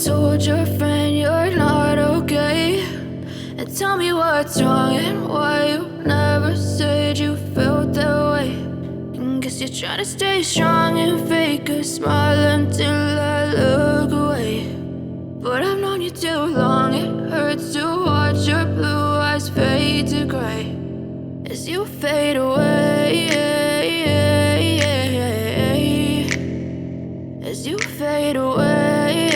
told your friend you're not okay, and tell me what's wrong and why you never said you felt that way. And guess you're trying to stay strong and fake a smile until I look away. But I've known you too long, it hurts to watch your blue eyes fade to gray as you fade away, as you fade away.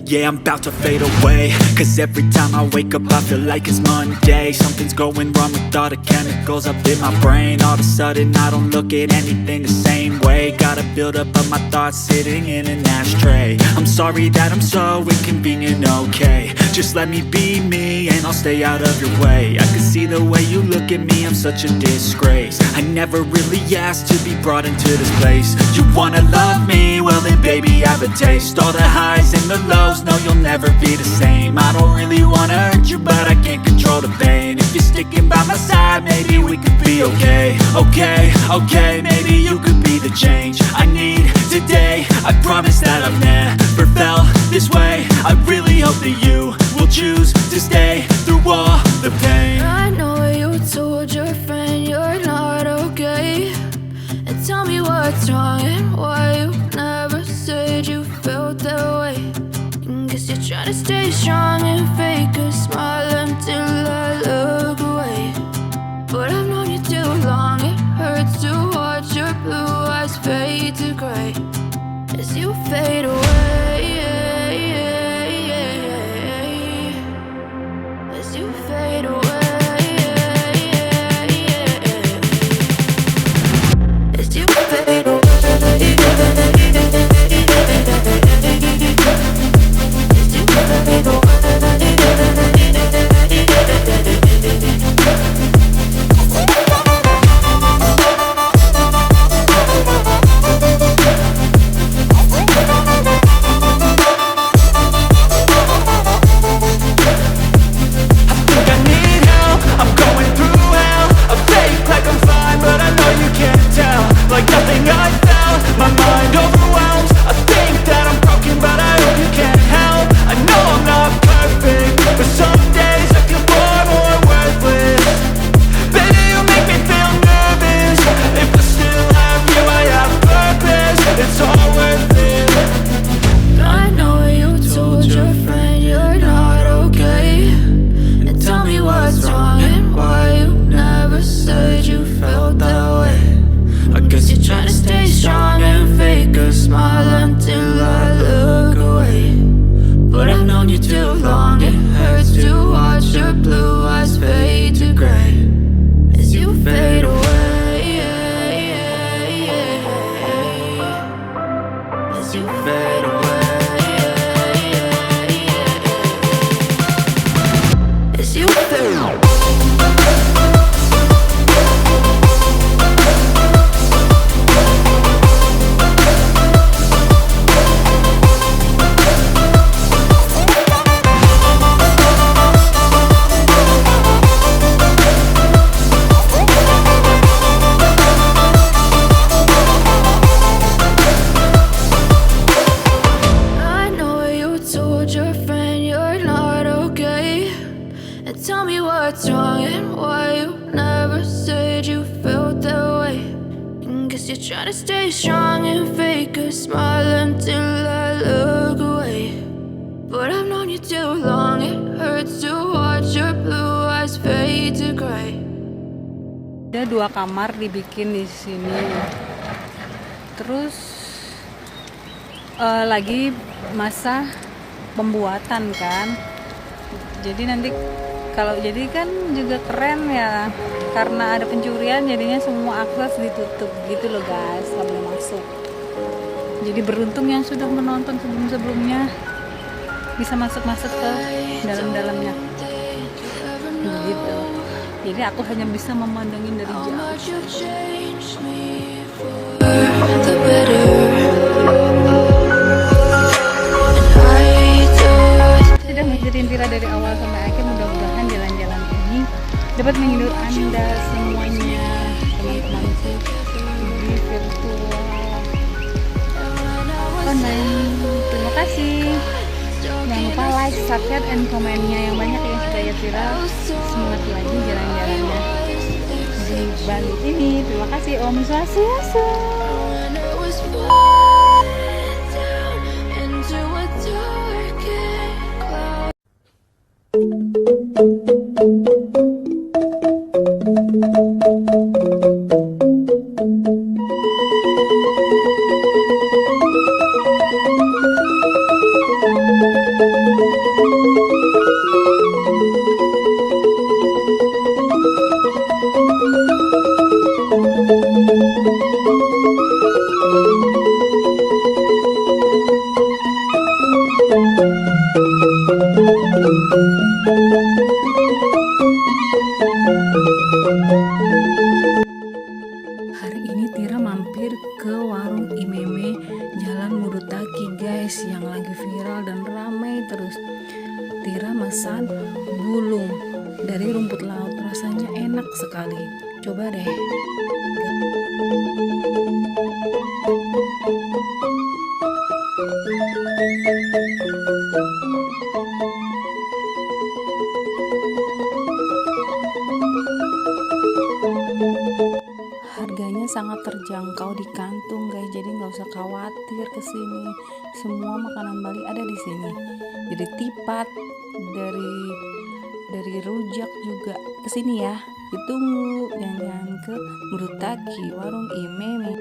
Yeah, I'm about to fade away, cause every time I wake up I feel like it's Monday. Something's going wrong with all the chemicals up in my brain. All of a sudden I don't look at anything the same way. Gotta build up of my thoughts sitting in an ashtray. I'm sorry that I'm so inconvenient, okay. Just let me be me and I'll stay out of your way. I can see the way you look at me, I'm such a disgrace. I never really asked to be brought into this place. You wanna love me? Well then baby I have a taste. All the highs and the lows, no you'll never be the same. I don't really wanna hurt you but I can't control the pain. If you're sticking by my side maybe we could be okay. Okay, maybe you could be the change I need today. I promise that I've never felt this way. I really hope that you will choose to stay through all the pain. I know you told your friend you're not okay, and tell me what's wrong and why you never said you felt that way. And guess you're trying to stay strong and fake a smile until I look away. But I've known you too long, it hurts to watch your blue eyes fade to gray as you fade away, as you fade away, as you fade away. Like nothing I felt, my mind overwhelms. I think that I'm broken but I hope you can't help. I know I'm not perfect, but some days I feel far more worthless. Baby, you make me feel nervous. If I still have you, I have purpose. It's all worth it. I know you told your friend you're not okay, and tell me what's wrong and why you never said you felt that way. I guess you're trying to stay strong and fake a smile until I look away. But I've known you too long, it hurts to watch your blue eyes fade to gray as you fade away, as you fade away, as you fade away. What's wrong and why you never said you felt that way. And guess you're trying to stay strong and fake a smile until I look away. But I've known you too long, it hurts to watch your blue eyes fade to gray. Ada 2 kamar dibikin di sini. Terus lagi masa pembuatan kan. Jadi nanti kalau jadi kan juga keren ya, karena ada pencurian jadinya semua akses ditutup gitu loh guys, nggak boleh masuk. Jadi beruntung yang sudah menonton sebelum-sebelumnya bisa masuk-masuk ke dalam-dalamnya gitu. Jadi aku hanya bisa memandangin dari jauh. Sudah ngikutin Tira dari awal sampai akhir, mudah-mudahan jalan-jalan ini dapat menghibur Anda semuanya, teman-temanku di virtual. nonton dan terima kasih. Jangan lupa like, subscribe, and komennya yang banyak ya supaya viral. Semangat lagi jalan-jalannya di Bali ini. Terima kasih Om Swastiastu. When it was falling down into a darkened cloud. Hari ini Tira mampir ke warung Imeme Jalan Mudu Taki guys, yang lagi viral dan ramai terus. Tira mesan bulung dari rumput laut, rasanya enak sekali. Coba deh. Harganya sangat terjangkau di kantung guys, jadi nggak usah khawatir kesini. Semua makanan Bali ada di sini. Jadi tipat dari rujak juga kesini ya. Ditunggu jangan ke Mudu Taki, warung Imeme.